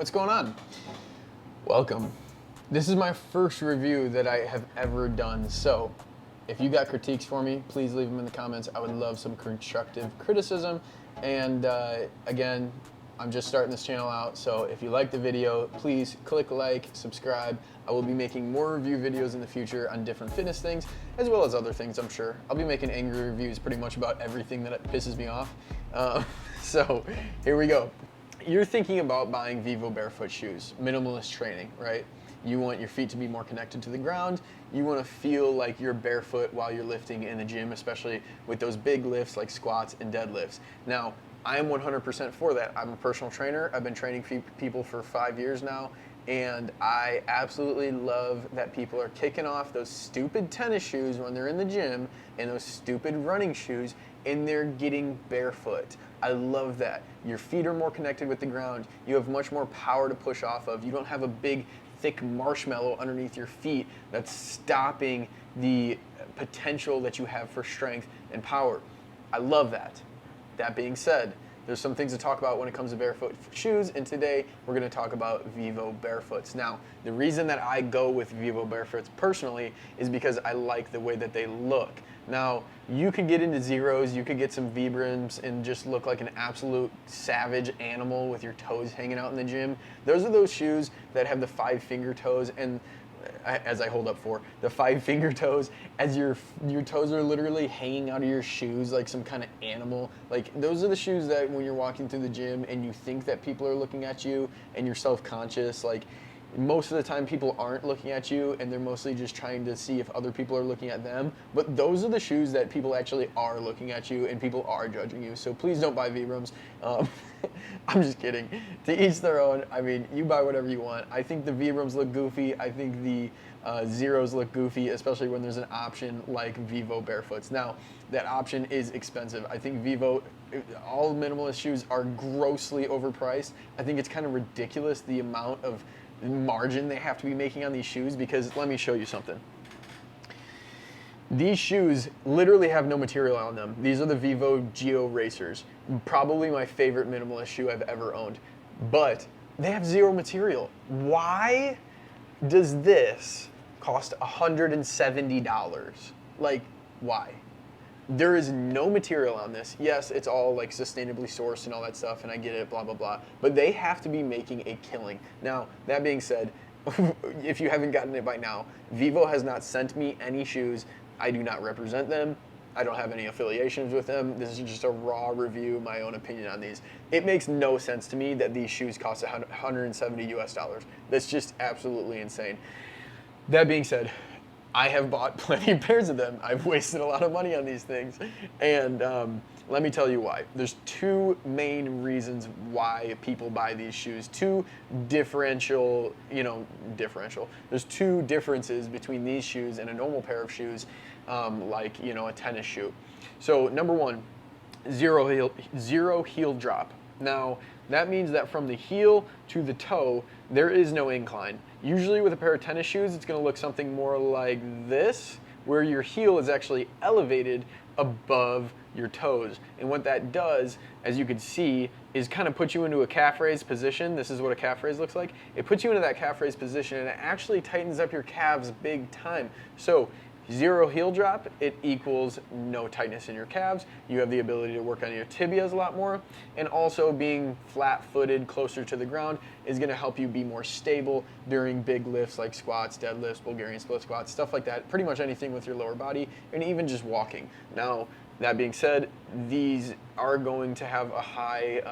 What's going on? Welcome. This is my first review that I have ever done, so if you got critiques for me, please leave them in the comments. I would love some constructive criticism. And again, I'm just starting this channel out, so if you like the video, please click like, subscribe. I will be making more review videos in the future on different fitness things, as well as other things, I'm sure. I'll be making angry reviews pretty much about everything that pisses me off. So here we go. You're thinking about buying Vivobarefoot shoes, minimalist training, right? You want your feet to be more connected to the ground. You want to feel like you're barefoot while you're lifting in the gym, especially with those big lifts like squats and deadlifts. Now, I am 100% for that. I'm a personal trainer. I've been training people for 5 years now, and I absolutely love that people are kicking off those stupid tennis shoes when they're in the gym and those stupid running shoes, and they're getting barefoot. I love that. Your feet are more connected with the ground. You have much more power to push off of. You don't have a big, thick marshmallow underneath your feet that's stopping the potential that you have for strength and power. I love that. That being said, there's some things to talk about when it comes to barefoot shoes, and today we're going to talk about Vivobarefoots. Now, the reason that I go with Vivobarefoots personally is because I like the way that they look. Now, you could get into zeros, you could get some Vibrams and just look like an absolute savage animal with your toes hanging out in the gym. Those are those shoes that have the 5-finger toes, and as I hold up for the 5-finger toes, as your toes are literally hanging out of your shoes like some kind of animal. Like, those are the shoes that when you're walking through the gym and you think that people are looking at you and you're self-conscious, like, most of the time people aren't looking at you and they're mostly just trying to see if other people are looking at them. But those are the shoes that people actually are looking at you and people are judging you. So please don't buy Vibrams. I'm just kidding. To each their own. I mean, you buy whatever you want. I think the Vibrams look goofy. I think the Zeros look goofy, especially when there's an option like Vivobarefoots. Now, that option is expensive. I think all minimalist shoes are grossly overpriced. I think it's kind of ridiculous the amount of margin they have to be making on these shoes, because let me show you something. These shoes literally have no material on them. These are the Vivo Geo Racers, probably my favorite minimalist shoe I've ever owned, but they have zero material. Why does this cost $170? Like, why? There is no material on this. Yes, it's all like sustainably sourced and all that stuff, and I get it, blah, blah, blah. But they have to be making a killing. Now, that being said, if you haven't gotten it by now, Vivo has not sent me any shoes. I do not represent them. I don't have any affiliations with them. This is just a raw review, my own opinion on these. It makes no sense to me that these shoes cost $170 US. That's just absolutely insane. That being said, I have bought plenty of pairs of them. I've wasted a lot of money on these things. And let me tell you why. There's two main reasons why people buy these shoes. There's two differences between these shoes and a normal pair of shoes, like, a tennis shoe. So number one, zero heel drop. Now, that means that from the heel to the toe, there is no incline. Usually with a pair of tennis shoes, it's going to look something more like this, where your heel is actually elevated above your toes. And what that does, as you can see, is kind of put you into a calf raise position. This is what a calf raise looks like. It puts you into that calf raise position, and it actually tightens up your calves big time. So zero heel drop, it equals no tightness in your calves. You have the ability to work on your tibias a lot more, and also being flat-footed closer to the ground is going to help you be more stable during big lifts like squats, deadlifts, Bulgarian split squats, stuff like that. Pretty much anything with your lower body, and even just walking. Now, that being said, these are going to have a high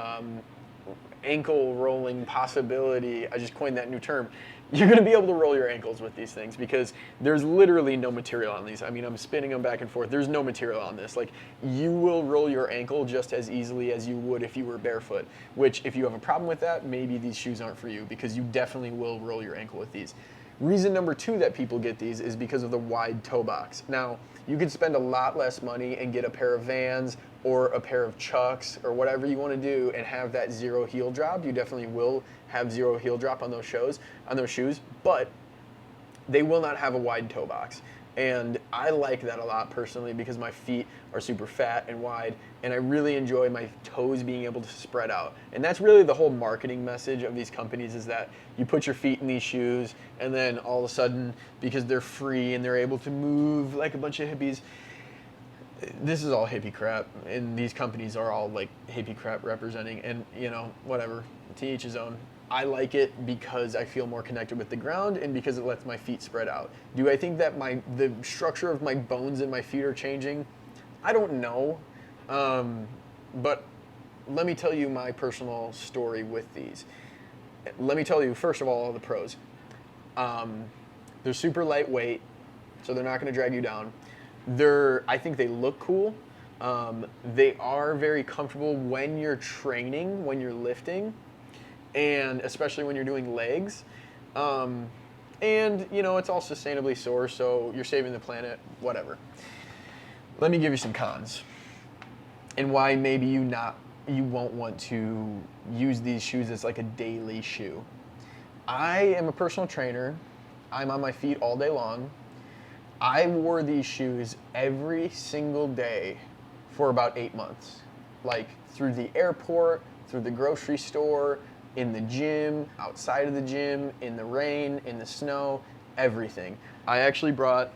ankle rolling possibility. I just coined that new term. You're going to be able to roll your ankles with these things because there's literally no material on these. I mean, I'm spinning them back and forth. There's no material on this. Like, you will roll your ankle just as easily as you would if you were barefoot, which if you have a problem with that, maybe these shoes aren't for you, because you definitely will roll your ankle with these. Reason number two that people get these is because of the wide toe box. Now, you could spend a lot less money and get a pair of Vans or a pair of Chucks or whatever you want to do and have that zero heel drop. You definitely will have zero heel drop on those shoes, but they will not have a wide toe box. And I like that a lot personally because my feet are super fat and wide, and I really enjoy my toes being able to spread out. And that's really the whole marketing message of these companies, is that you put your feet in these shoes, and then all of a sudden, because they're free and they're able to move like a bunch of hippies, this is all hippie crap, and these companies are all like hippie crap representing, and whatever, to each his own. I like it because I feel more connected with the ground and because it lets my feet spread out. Do I think that the structure of my bones in my feet are changing? I don't know, but let me tell you my personal story with these. Let me tell you, first of all the pros. They're super lightweight, so they're not going to drag you down. I think they look cool. They are very comfortable when you're training, when you're lifting, and especially when you're doing legs. And it's all sustainably sourced, so you're saving the planet, whatever. Let me give you some cons and why maybe you won't want to use these shoes as like a daily shoe. I am a personal trainer. I'm on my feet all day long. I wore these shoes every single day for about 8 months. Like through the airport, through the grocery store, in the gym, outside of the gym, in the rain, in the snow, everything. I actually brought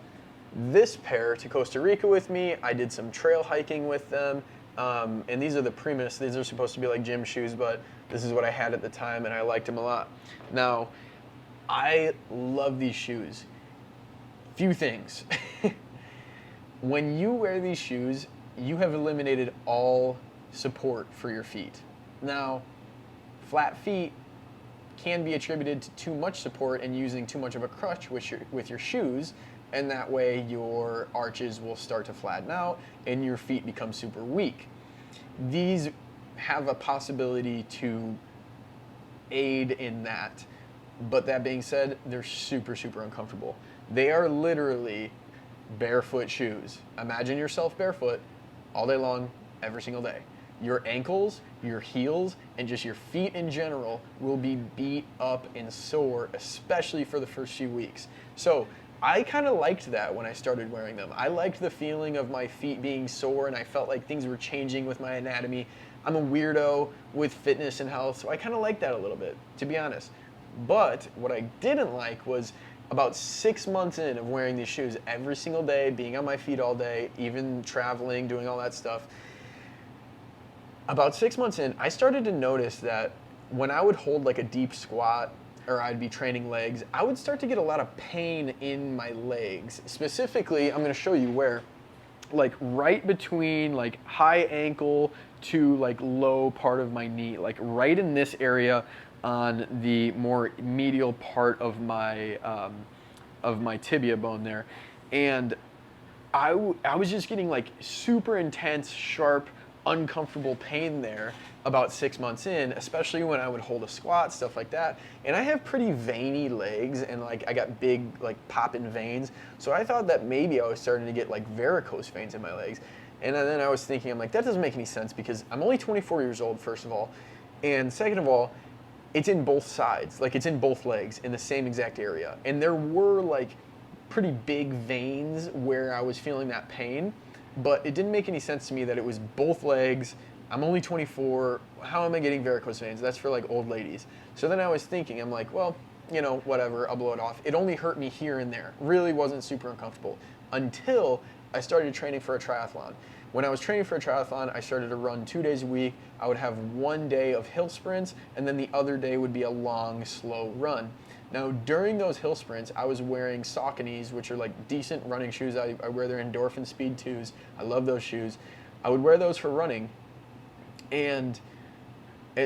this pair to Costa Rica with me. I did some trail hiking with them. And these are the Primus. These are supposed to be like gym shoes, but this is what I had at the time, and I liked them a lot. Now, I love these shoes. Few things. When you wear these shoes, you have eliminated all support for your feet. Now, flat feet can be attributed to too much support and using too much of a crutch with your shoes, and that way your arches will start to flatten out and your feet become super weak. These have a possibility to aid in that, but that being said, they're super, super uncomfortable. They are literally barefoot shoes. Imagine yourself barefoot all day long, every single day. Your ankles, your heels, and just your feet in general will be beat up and sore, especially for the first few weeks. So I kind of liked that when I started wearing them. I liked the feeling of my feet being sore, and I felt like things were changing with my anatomy. I'm a weirdo with fitness and health, so I kind of liked that a little bit, to be honest. But what I didn't like was about 6 months in of wearing these shoes every single day, being on my feet all day, even traveling, doing all that stuff. About 6 months in, I started to notice that when I would hold like a deep squat or I'd be training legs, I would start to get a lot of pain in my legs. Specifically, I'm gonna show you where, like right between like high ankle to like low part of my knee, like right in this area on the more medial part of my tibia bone there. And I was just getting like super intense, sharp, uncomfortable pain there about 6 months in, especially when I would hold a squat, stuff like that. And I have pretty veiny legs, and like I got big like popping veins. So I thought that maybe I was starting to get like varicose veins in my legs. And then I was thinking, I'm like, that doesn't make any sense because I'm only 24 years old, first of all. And second of all, it's in both sides, like it's in both legs in the same exact area. And there were like pretty big veins where I was feeling that pain, but it didn't make any sense to me that it was both legs. I'm only 24, how am I getting varicose veins? That's for like old ladies. So then I was thinking, I'm like, well, whatever, I'll blow it off. It only hurt me here and there, really wasn't super uncomfortable until I started training for a triathlon. When I was training for a triathlon, I started to run 2 days a week. I would have 1 day of hill sprints, and then the other day would be a long, slow run. Now, during those hill sprints, I was wearing Sauconys, which are like decent running shoes. I wear their Endorphin Speed 2s. I love those shoes. I would wear those for running, and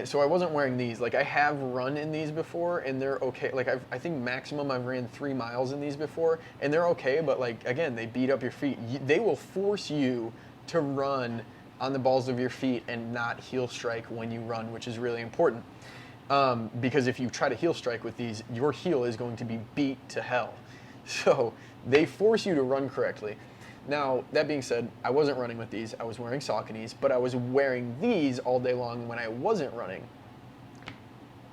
so I wasn't wearing these. Like, I have run in these before, and they're okay. Like, I think maximum I've ran 3 miles in these before, and they're okay, but like, again, they beat up your feet. They will force you to run on the balls of your feet and not heel strike when you run, which is really important. Because if you try to heel strike with these, your heel is going to be beat to hell. So they force you to run correctly. Now, that being said, I wasn't running with these. I was wearing Sauconys, but I was wearing these all day long when I wasn't running.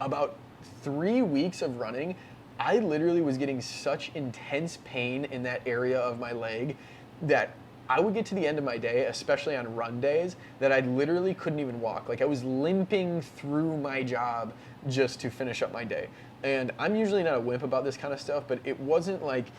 About 3 weeks of running, I literally was getting such intense pain in that area of my leg that I would get to the end of my day, especially on run days, that I literally couldn't even walk. Like I was limping through my job just to finish up my day. And I'm usually not a wimp about this kind of stuff, but it wasn't like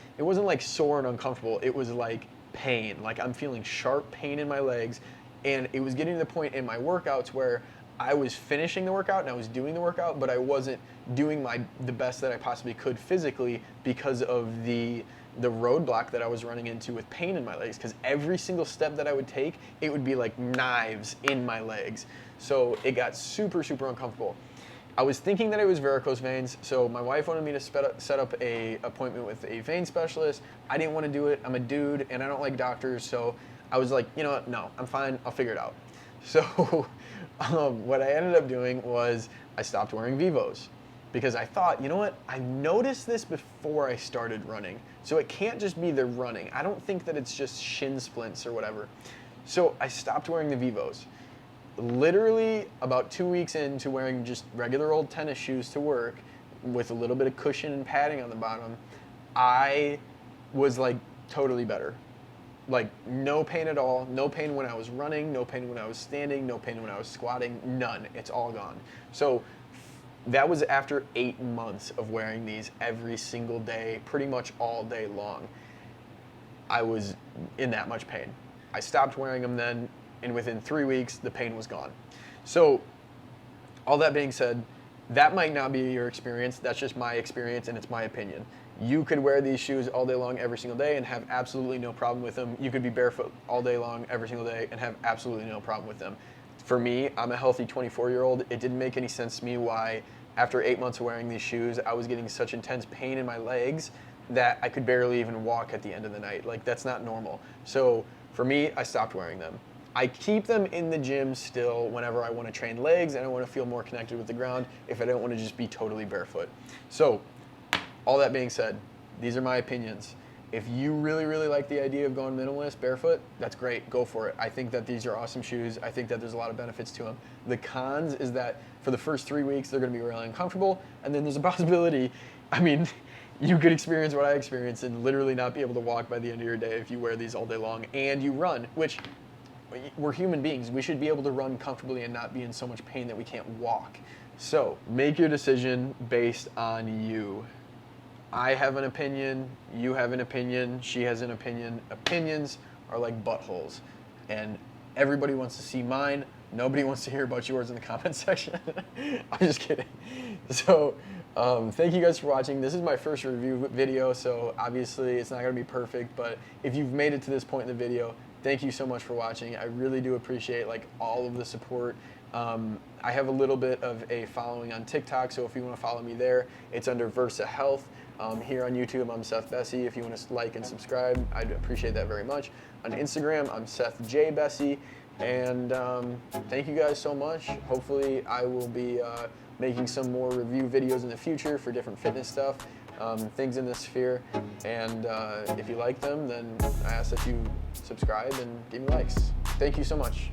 sore and uncomfortable. It was like pain. Like I'm feeling sharp pain in my legs, and it was getting to the point in my workouts where I was finishing the workout and I was doing the workout, but I wasn't doing the best that I possibly could physically because of the roadblock that I was running into with pain in my legs. Because every single step that I would take, it would be like knives in my legs. So it got super, super uncomfortable. I was thinking that it was varicose veins, so my wife wanted me to set up a appointment with a vein specialist. I didn't want to do it. I'm a dude and I don't like doctors, so I was like, you know what, no, I'm fine, I'll figure it out. So what I ended up doing was I stopped wearing Vivos because I thought, you know what, I noticed this before I started running, so it can't just be the running. I don't think that it's just shin splints or whatever. So I stopped wearing the Vivos. Literally about 2 weeks into wearing just regular old tennis shoes to work with a little bit of cushion and padding on the bottom, I was like totally better. Like no pain at all, no pain when I was running, no pain when I was standing, no pain when I was squatting, none. It's all gone. So that was after 8 months of wearing these every single day, pretty much all day long. I was in that much pain. I stopped wearing them then, and within 3 weeks, the pain was gone. So all that being said, that might not be your experience. That's just my experience, and it's my opinion. You could wear these shoes all day long every single day and have absolutely no problem with them. You could be barefoot all day long every single day and have absolutely no problem with them. For me, I'm a healthy 24-year-old. It didn't make any sense to me why, after 8 months of wearing these shoes, I was getting such intense pain in my legs that I could barely even walk at the end of the night. Like, that's not normal. So for me, I stopped wearing them. I keep them in the gym still whenever I want to train legs and I want to feel more connected with the ground if I don't want to just be totally barefoot. So all that being said, these are my opinions. If you really, really like the idea of going minimalist barefoot, that's great, go for it. I think that these are awesome shoes. I think that there's a lot of benefits to them. The cons is that for the first 3 weeks, they're gonna be really uncomfortable, and then there's a possibility, I mean, you could experience what I experienced and literally not be able to walk by the end of your day if you wear these all day long and you run, which we're human beings. We should be able to run comfortably and not be in so much pain that we can't walk. So make your decision based on you. I have an opinion, you have an opinion, she has an opinion. Opinions are like buttholes, and everybody wants to see mine. Nobody wants to hear about yours in the comment section. I'm just kidding. So thank you guys for watching. This is my first review video, so obviously it's not going to be perfect, but if you've made it to this point in the video, thank you so much for watching. I really do appreciate like all of the support. I have a little bit of a following on TikTok, so if you want to follow me there, it's under Versa Health. Here on YouTube, I'm Seth Bessie. If you want to like and subscribe, I'd appreciate that very much. On Instagram, I'm Seth J. Bessie. And thank you guys so much. Hopefully, I will be making some more review videos in the future for different fitness stuff, things in this sphere. And if you like them, then I ask that you subscribe and give me likes. Thank you so much.